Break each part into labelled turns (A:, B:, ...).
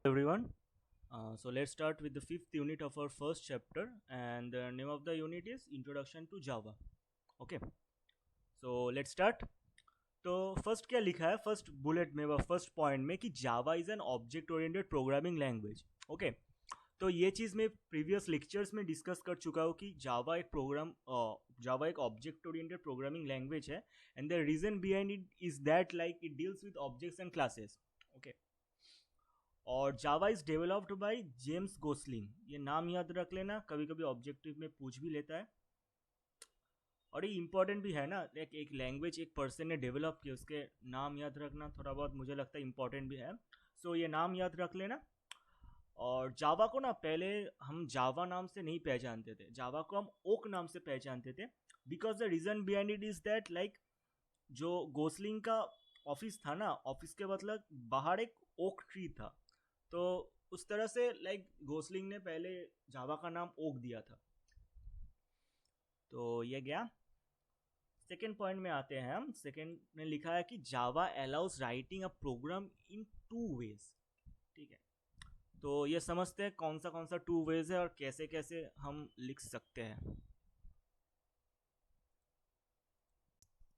A: everyone. So let's start with the fifth unit of our first chapter, and the name of the unit is Introduction to Java. Okay, so let's start. तो first क्या लिखा है, first bullet में, first point में, कि Java is an object oriented programming language. Okay, तो ये चीज़ मैं प्रीवियस लेक्चर्स में डिस्कस कर चुका हूँ कि जावा एक ऑब्जेक्ट ओरिएंटेड प्रोग्रामिंग लैंग्वेज है, and the reason behind it is that like it deals with objects and classes. Okay, और Java is developed by James Gosling. ये नाम याद रख लेना, कभी कभी ऑब्जेक्टिव में पूछ भी लेता है, और ये इंपॉर्टेंट भी है ना. एक लैंग्वेज एक पर्सन ने डेवलप की, उसके नाम याद रखना थोड़ा बहुत मुझे लगता है इंपॉर्टेंट भी है. सो ये नाम याद रख लेना. और जावा को ना पहले हम जावा नाम से नहीं पहचानते थे, जावा को हम ओक नाम से पहचानते थे. Because the reason behind it is that like जो गोसलिंग का ऑफिस था ना, ऑफिस के मतलब बाहर एक ओक ट्री था, तो उस तरह से लाइक गोसलिंग ने पहले जावा का नाम ओक दिया था. तो ये गया. सेकेंड पॉइंट में आते हैं हम. सेकेंड में लिखा है कि Java allows writing a program in two ways. ठीक है, तो ये समझते हैं कौन सा टू वेज है और कैसे कैसे हम लिख सकते हैं.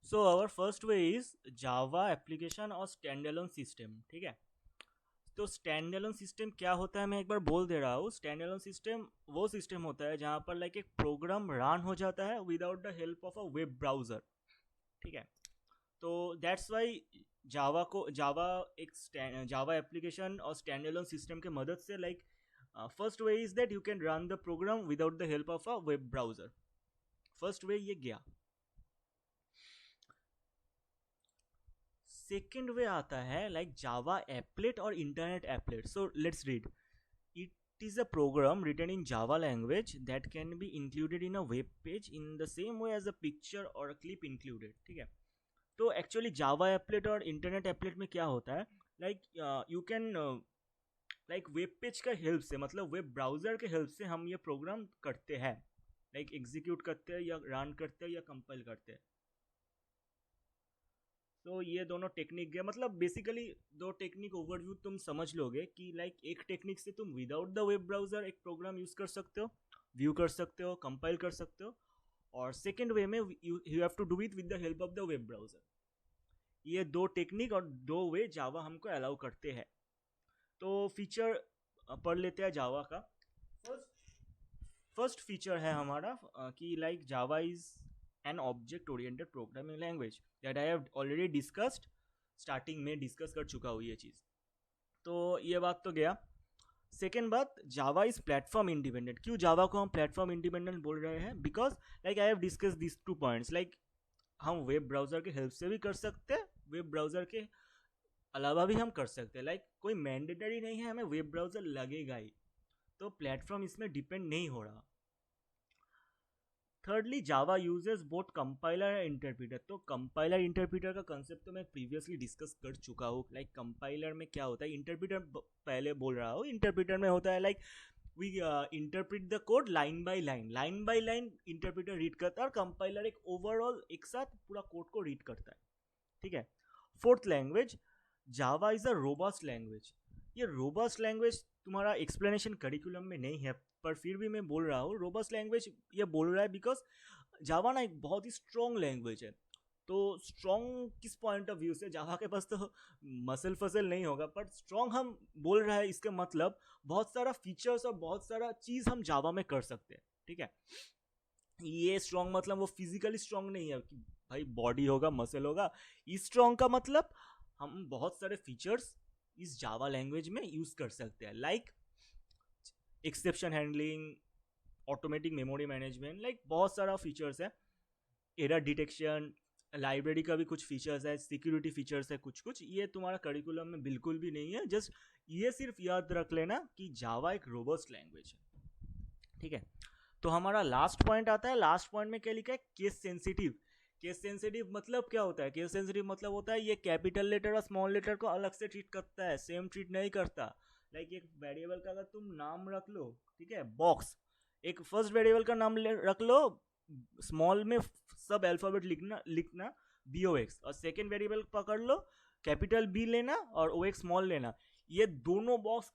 A: So our first way is Java application और स्टैंड अलोन सिस्टम. ठीक है, तो स्टैंड अलोन सिस्टम क्या होता है मैं एक बार बोल दे रहा हूँ. स्टैंड अलोन सिस्टम वो सिस्टम होता है जहाँ पर लाइक एक प्रोग्राम रन हो जाता है without the help of a web browser. ठीक है, तो दैट्स वाई जावा एप्लीकेशन और स्टैंड अलोन सिस्टम के मदद से like first way is that you can run the program without the help of a web browser. First way ये गया. Second way आता है लाइक जावा एप्लेट और internet applet. So let's read. It is a program written in Java language that can be included in a web page in the same way as a picture or a clip included. ठीक है, तो actually जावा applet और internet applet में क्या होता है, like you can like web page का help से, मतलब वेब ब्राउजर के हेल्प से हम ये प्रोग्राम करते हैं, लाइक एग्जीक्यूट करते हैं या रन करते हैं या कंपाइल करते हैं. तो ये दोनों टेक्निक गए, मतलब बेसिकली दो टेक्निक ओवरव्यू तुम समझ लोगे कि लाइक एक टेक्निक से तुम विदाउट द वेब ब्राउजर एक प्रोग्राम यूज कर सकते हो, व्यू कर सकते हो, कंपाइल कर सकते हो, और सेकेंड वे में you have to do it with the help of the web browser. ये दो टेक्निक और दो वे जावा हमको अलाउ करते हैं. तो फीचर पढ़ लेते हैं जावा का. फर्स्ट फीचर है हमारा कि like Java is an object oriented programming language that I have already discussed. Starting में डिस्कस कर चुका हूँ ये चीज़, तो ये बात तो गया. सेकेंड बात, जावा इज प्लेटफॉर्म इंडिपेंडेंट. क्यों जावा को हम प्लेटफॉर्म इंडिपेंडेंट बोल रहे हैं? Because like I have discuss this two points. Like हम वेब ब्राउजर के हेल्प से भी कर सकते हैं, वेब ब्राउजर के अलावा भी हम कर सकते हैं. लाइक कोई मैंडेटरी नहीं है हमें वेब ब्राउजर लगेगा ही, तो प्लेटफॉर्म इसमें डिपेंड नहीं हो रहा. Thirdly, Java uses both compiler and interpreter. तो कंपाइलर इंटरप्रीटर का कंसेप्ट तो मैं प्रीवियसली डिस्कस कर चुका हूँ. लाइक कंपाइलर में क्या होता है, इंटरप्रीटर पहले बोल रहा हूँ. इंटरप्रीटर में होता है like we interpret the code line by line interpreter read करता है, और कंपाइलर एक ओवरऑल एक साथ पूरा कोड को रीड करता है. ठीक है. Fourth language, Java is a robust language. ये रोबस्ट लैंग्वेज तुम्हारा एक्सप्लेनेशन करिकुलम में नहीं है, पर फिर भी मैं बोल रहा हूँ. रोबस्ट लैंग्वेज ये बोल रहा है बिकॉज जावा ना एक बहुत ही स्ट्रॉन्ग लैंग्वेज है. तो स्ट्रॉन्ग किस पॉइंट ऑफ व्यू से, जावा के पास तो मसल फसल नहीं होगा, पर स्ट्रॉन्ग हम बोल रहे हैं इसके मतलब बहुत सारा फीचर्स और बहुत सारा चीज़ हम जावा में कर सकते हैं. ठीक है, ये स्ट्रॉन्ग मतलब वो फिजिकली स्ट्रॉन्ग नहीं है कि भाई बॉडी होगा मसल होगा. इस स्ट्रॉन्ग का मतलब हम बहुत सारे फीचर्स इस जावा लैंग्वेज में यूज कर सकते हैं, like exception handling, automatic memory management, like बहुत सारा फीचर्स है. एरर डिटेक्शन, लाइब्रेरी का भी कुछ फीचर्स है, सिक्योरिटी फीचर्स है कुछ कुछ. ये तुम्हारा करिकुलम में बिल्कुल भी नहीं है. जस्ट ये सिर्फ याद रख लेना कि जावा एक रोबस्ट लैंग्वेज है. ठीक है, तो हमारा लास्ट पॉइंट आता है. लास्ट पॉइंट में क्या लिखा है? Case sensitive. केस सेंसिटिव मतलब क्या होता है? केस सेंसिटिव मतलब होता है ये कैपिटल लेटर और स्मॉल लेटर को अलग से ट्रीट करता है, सेम ट्रीट नहीं करता. लाइक एक वेरिएबल का अगर तुम नाम रख लो, ठीक है, बॉक्स, एक फर्स्ट वेरिएबल का नाम रख लो, स्मॉल में सब अल्फाबेट लिखना BOX, और सेकेंड वेरिएबल पकड़ लो, कैपिटल B लेना और OX स्मॉल लेना. ये दोनों बॉक्स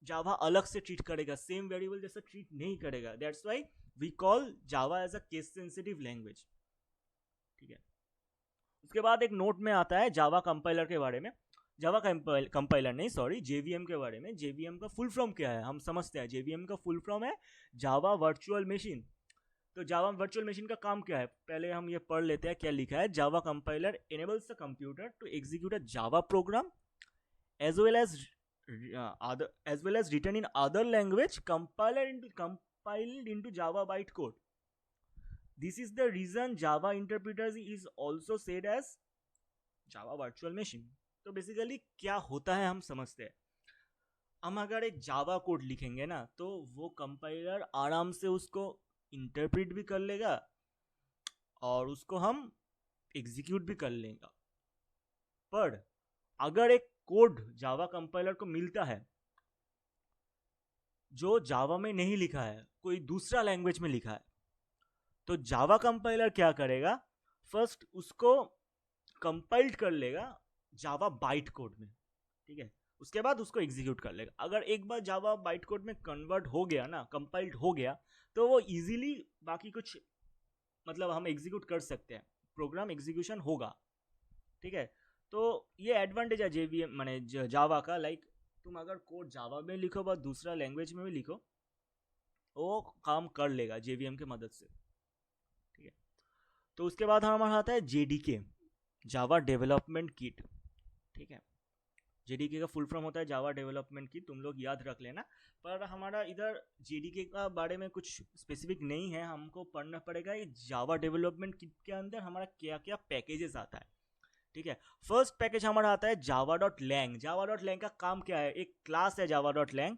A: जावा अलग से ट्रीट करेगा, सेम वेरिएबल जैसा ट्रीट नहीं करेगा। That's why we call Java as a case sensitive language. ठीक है, उसके बाद एक नोट में आता है जावा कंपाइलर के बारे में, जावा कंपाइलर नहीं सॉरी, जेवीएम के बारे में। जेवीएम का फुल फॉर्म क्या है हम समझते हैं। जेवीएम का फुल फॉर्म है जावा वर्चुअल मशीन। तो जावा वर्चुअल मशीन का काम क्या है, पहले हम ये पढ़ लेते हैं क्या लिखा है। Java compiler enables the computer to execute a Java program as well as written in other language compiled into Java bytecode. This is the reason Java interpreter is also said as Java virtual machine. तो basically क्या होता है हम समझते हैं। हम अगर एक जावा कोड लिखेंगे ना तो वो कंपाइलर आराम से उसको इंटरप्रेट भी कर लेगा और उसको हम एग्जीक्यूट भी कर लेगा। पर अगर एक कोड जावा कंपाइलर को मिलता है जो जावा में नहीं लिखा है, कोई दूसरा लैंग्वेज में लिखा है, तो जावा कंपाइलर क्या करेगा, फर्स्ट उसको कंपाइल्ड कर लेगा जावा बाइट कोड में। ठीक है, उसके बाद उसको एग्जीक्यूट कर लेगा। अगर एक बार जावा बाइट कोड में कन्वर्ट हो गया ना, कंपाइल्ड हो गया, तो वो इजीली बाकी कुछ मतलब हम एग्जीक्यूट कर सकते हैं, प्रोग्राम एग्जीक्यूशन होगा। ठीक है, तो ये एडवांटेज है जेवीएम माने जावा का। लाइक तुम अगर कोड जावा में लिखो व दूसरा लैंग्वेज में भी लिखो, वो काम कर लेगा जेवीएम की मदद से। ठीक है, तो उसके बाद हमारा आता है जेडीके, जावा डेवलपमेंट किट। ठीक है, जेडीके का फुल फॉर्म होता है जावा डेवलपमेंट किट, तुम लोग याद रख लेना। पर हमारा इधर जेडीके का बारे में कुछ स्पेसिफिक नहीं है, हमको पढ़ना पड़ेगा ये जावा डेवलपमेंट किट के अंदर हमारा क्या क्या पैकेजेस आता है। ठीक है, फर्स्ट पैकेज हमारा आता है Java dot lang. Java dot lang का काम क्या है, एक क्लास है जावा डॉट लैंग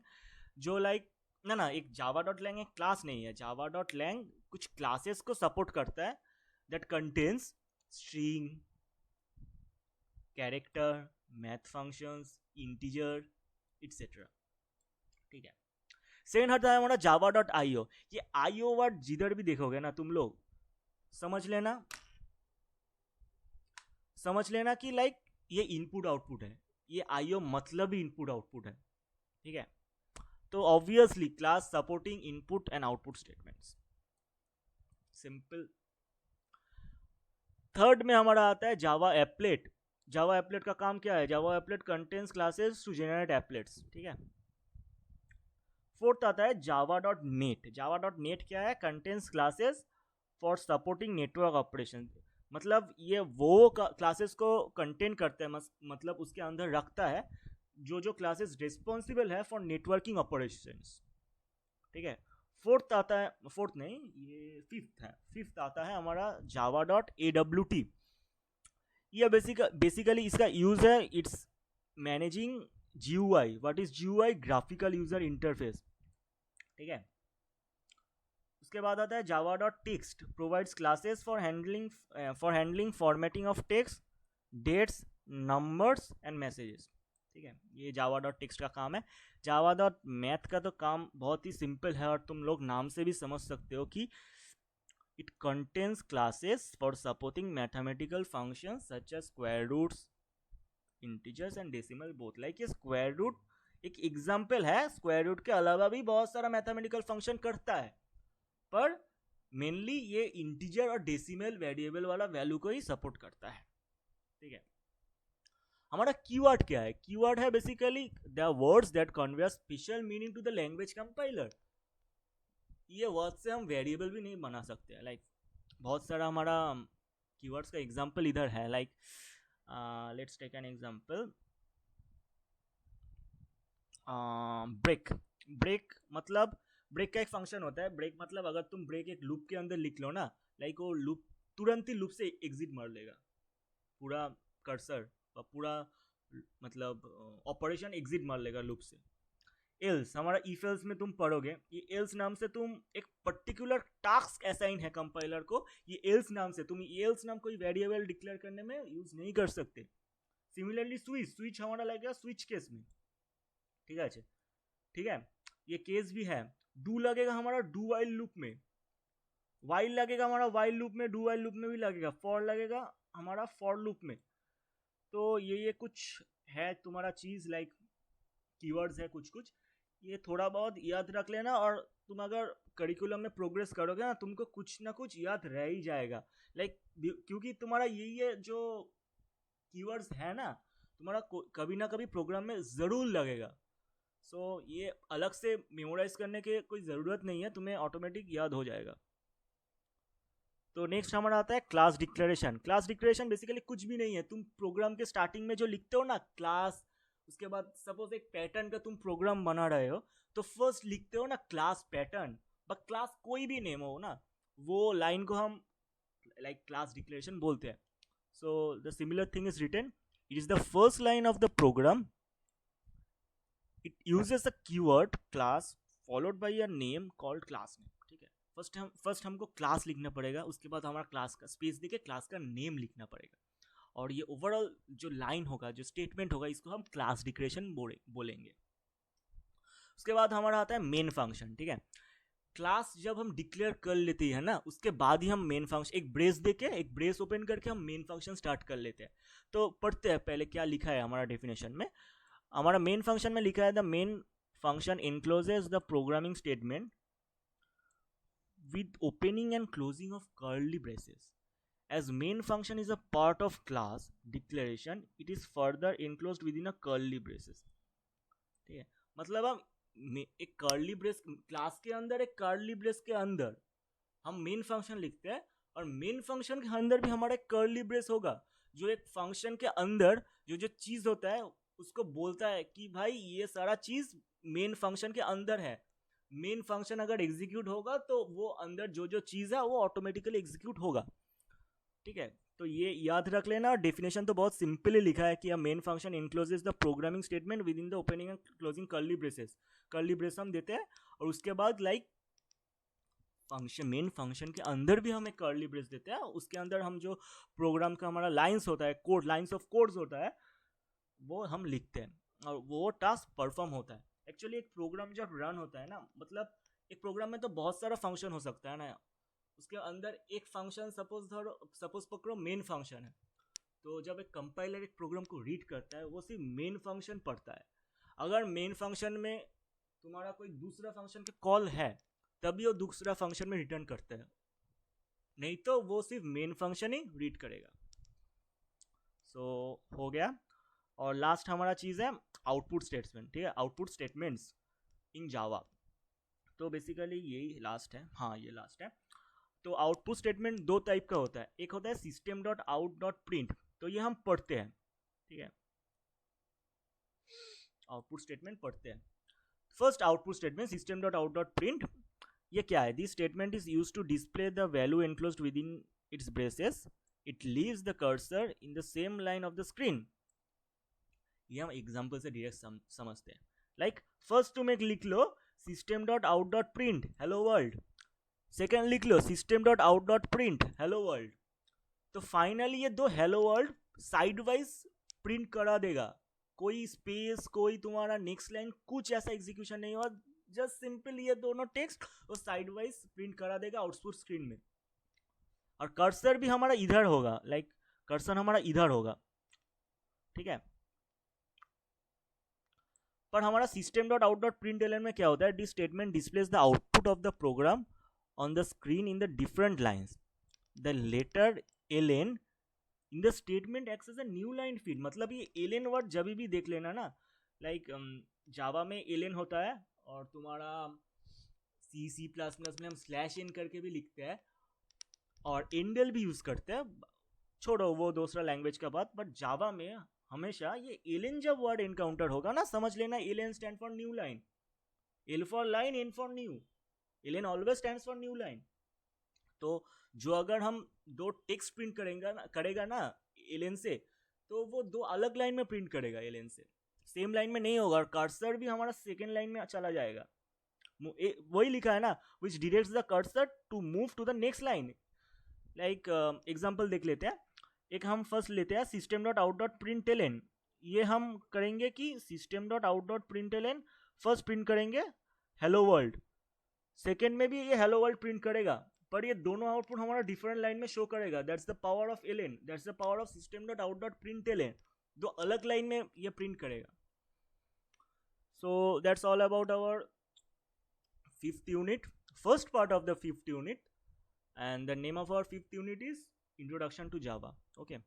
A: जो लाइक ना एक जावा डॉट लैंग एक क्लास नहीं है। जावा डॉट लैंग कुछ क्लासेस को सपोर्ट करता है that contains string, character, math functions, integer etcetera. ठीक है, सेकेंड हटता है हमारा जावा डॉट आईओ। ये आईओ वर्ड जिधर भी देखोगे ना तुम लोग समझ लेना कि लाइक ये इनपुट आउटपुट है, ये आईओ मतलब ही इनपुट आउटपुट है। ठीक है, तो obviously class supporting input and output statements, simple. Third में हमारा आता है जावा एप्लेट। जावा एप्लेट का काम क्या है, Java applet contains classes to generate applets. ठीक है, फोर्थ आता है Java dot net. Java dot net क्या है, contains classes for supporting network operation. मतलब ये वो क्लासेस को कंटेन करते हैं, मतलब उसके अंदर रखता है जो क्लासेस रिस्पॉन्सिबल है फॉर नेटवर्किंग ऑपरेशंस। ठीक है, फोर्थ आता है, फोर्थ नहीं ये फिफ्थ है, फिफ्थ आता है हमारा जावा डॉट AWT। ये बेसिकली इसका यूज है, it's managing GUI। What is GUI, graphical user interface. ठीक है, उसके बाद आता है Java dot text, provides classes for handling formatting of text, dates, numbers and messages. ठीक है, ये जावा डॉट टेक्स्ट का काम है। जावा डॉट मैथ का तो काम बहुत ही सिंपल है और तुम लोग नाम से भी समझ सकते हो कि it contains classes for supporting mathematical function such as square roots, integers and decimal both. Like ये स्क्वायर रूट एक एग्जाम्पल है, स्क्वायर रूट के अलावा भी बहुत सारा मैथमेटिकल फंक्शन करता है, पर मेनली ये इंटीजर और डेसिमल वेरिएबल वाला वैल्यू को ही सपोर्ट करता है। ठीक है, हमारा कीवर्ड क्या है, कीवर्ड है basically the words that convey special meaning to the language compiler. ये वर्ड से हम वेरिएबल भी नहीं बना सकते हैं। लाइक बहुत सारा हमारा कीवर्ड्स का एग्जांपल इधर है। Like let's take an example, break. Break मतलब ब्रेक का एक फंक्शन होता है। ब्रेक मतलब अगर तुम ब्रेक एक लूप के अंदर लिख लो ना, लाइक वो लूप तुरंत ही लूप से एग्जिट मार लेगा, पूरा कर्सर और पूरा मतलब ऑपरेशन एग्जिट मार लेगा लूप से। एल्स, हमारा इफ एल्स में तुम पढ़ोगे, ये एल्स नाम से तुम एक पर्टिकुलर टास्क असाइन है कंपाइलर को, ये एल्स नाम से तुम एल्स नाम कोई वेरिएबल डिक्लेयर करने में यूज नहीं कर सकते। सिमिलरली स्विच, स्विच हमारा लगेगा स्विच केस में। ठीक है, ठीक है, ये केस भी है। डू लगेगा हमारा डू वाइल लूप में, वाइल लगेगा हमारा वाइल लूप में, डू वाइल लूप में भी लगेगा, फॉर लगेगा हमारा फॉर लूप में। तो ये कुछ है तुम्हारा चीज, लाइक कीवर्ड्स है कुछ कुछ। ये थोड़ा बहुत याद रख लेना, और तुम अगर करिकुलम में प्रोग्रेस करोगे ना, तुमको कुछ ना कुछ याद रह ही जाएगा। लाइक क्योंकि तुम्हारा यही है जो कीवर्ड्स है ना, तुम्हारा कभी ना कभी प्रोग्राम में ज़रूर लगेगा। सो ये अलग से मेमोराइज करने की कोई ज़रूरत नहीं है, तुम्हें ऑटोमेटिक याद हो जाएगा। तो नेक्स्ट हमारा आता है class declaration. Class declaration basically कुछ भी नहीं है, तुम प्रोग्राम के स्टार्टिंग में जो लिखते हो ना क्लास, उसके बाद सपोज एक पैटर्न का तुम प्रोग्राम बना रहे हो, तो फर्स्ट लिखते हो ना क्लास पैटर्न, बट क्लास कोई भी नेम हो ना, वो लाइन को हम लाइक क्लास डिक्लेरेशन बोलते हैं। So the similar thing is written, it is the first line of the program, it uses a keyword class followed by a name called class name. ठीक है, first हमको class लिखना पड़ेगा, उसके बाद हमारा क्लास का स्पेस देके क्लास का नेम लिखना पड़ेगा, और ये ओवरऑल जो लाइन होगा, जो स्टेटमेंट होगा, इसको हम क्लास डिक्लेरेशन बोलेंगे। उसके बाद हमारा आता है मेन फंक्शन। ठीक है, क्लास जब हम डिक्लेयर कर लेते हैं ना, उसके बाद ही हम मेन फंक्शन, एक ब्रेस देके, एक ब्रेस ओपन करके हम मेन फंक्शन स्टार्ट कर लेते हैं। तो पढ़ते हैं पहले क्या लिखा है हमारा डेफिनेशन में। हमारा मेन फंक्शन में लिखा है the main function encloses the programming statement with opening and closing of curly braces. As main function is a part of class declaration, it is further enclosed within a curly braces. ठीक है, मतलब हम एक curly brace class के अंदर, एक curly brace के अंदर हम मेन फंक्शन लिखते हैं, और मेन फंक्शन के अंदर भी हमारा एक कर्ली ब्रेस होगा, जो एक फंक्शन के अंदर जो जो चीज़ होता है उसको बोलता है कि भाई ये सारा चीज़ मेन फंक्शन के अंदर है। मेन फंक्शन अगर एग्जीक्यूट होगा तो वो अंदर जो जो चीज़ है वो ऑटोमेटिकली एग्जीक्यूट होगा। ठीक है, तो ये याद रख लेना। डेफिनेशन तो बहुत सिंपली लिखा है कि a main function encloses the programming statement within the opening and closing curly braces. Curly brace हम देते हैं, और उसके बाद लाइक फंक्शन, मेन फंक्शन के अंदर भी हम एक कर्ली ब्रेस देते हैं, उसके अंदर हम जो प्रोग्राम का हमारा लाइंस होता है, कोड, लाइंस ऑफ कोड्स होता है, वो हम लिखते हैं, और वो टास्क परफॉर्म होता है। एक्चुअली एक प्रोग्राम जब रन होता है ना, मतलब एक प्रोग्राम में तो बहुत सारा फंक्शन हो सकता है ना, उसके अंदर एक फंक्शन सपोज पकड़ो मेन फंक्शन है, तो जब एक कंपाइलर एक प्रोग्राम को रीड करता है, वो सिर्फ मेन फंक्शन पढ़ता है। अगर मेन फंक्शन में तुम्हारा कोई दूसरा फंक्शन का कॉल है, तभी वो दूसरा फंक्शन में रिटर्न करता है, नहीं तो वो सिर्फ मेन फंक्शन ही रीड करेगा। सो हो गया। और लास्ट हमारा चीज़ है आउटपुट स्टेटमेंट। ठीक है, आउटपुट स्टेटमेंट्स इन जावा। तो बेसिकली यही लास्ट है, हाँ ये लास्ट है। तो आउटपुट स्टेटमेंट दो टाइप का होता है, एक होता है system dot out dot print, तो ये हम पढ़ते हैं। ठीक है, आउटपुट स्टेटमेंट पढ़ते हैं। First output statement system dot out dot print, ये क्या है? This statement is use to display the value enclosed with in its braces, it leaves the cursor in the same line of the screen. ये हम example से direct समझते हैं। Like first तुम एक लिख लो system dot out dot print hello world, second लिख लो system dot out dot print hello world. तो फाइनली ये दो hello world side wise print करा देगा, कोई स्पेस, कोई तुम्हारा नेक्स्ट लाइन, कुछ ऐसा एग्जीक्यूशन नहीं हुआ, जस्ट सिंपल ये दोनों टेक्स्ट वो साइड वाइज प्रिंट करा देगा आउटपुट स्क्रीन में। और कर्सर भी हमारा इधर होगा, लाइक कर्सर हमारा इधर होगा। ठीक है, पर हमारा system dot out dot print L में क्या होता है? This statement displays the output of the program on the screen in the different lines, the letter L N in the statement acts as a new line feed. मतलब ये L N word जब भी देख लेना ना, like Java में L N होता है, और तुम्हारा सी प्लस प्लस में हम स्लैश एन करके भी लिखते हैं, और एंडल भी यूज़ करते हैं, छोड़ो वो दूसरा लैंग्वेज का बात। बट जावा में हमेशा ये एल जब वर्ड एनकाउंटर होगा ना, समझ लेना L stand for new line, L for line, N for new, L always stand for new line. तो जो अगर हम दो टेक्स्ट प्रिंट करेगा ना एल से, तो वो दो अलग लाइन में प्रिंट करेगा एल से, सेम लाइन में नहीं होगा। और कर्सर भी हमारा सेकेंड लाइन में चला जाएगा, वही लिखा है ना, which directs the cursor to move to the next line. Like example देख लेते हैं, एक हम फर्स्ट लेते हैं system dot out dot print L N. ये हम करेंगे कि system dot out dot print L N first print करेंगे हेलो वर्ल्ड, सेकेंड में भी ये हेलो वर्ल्ड प्रिंट करेगा, पर ये दोनों आउटपुट हमारा डिफरेंट लाइन में शो करेगा। That's the power of L N, that's the power of system dot out dot print L N, दो अलग लाइन में ये प्रिंट करेगा। सो that's all about our fifth unit, first part of the fifth unit. And the name of our fifth unit is Introduction to Java. Okay,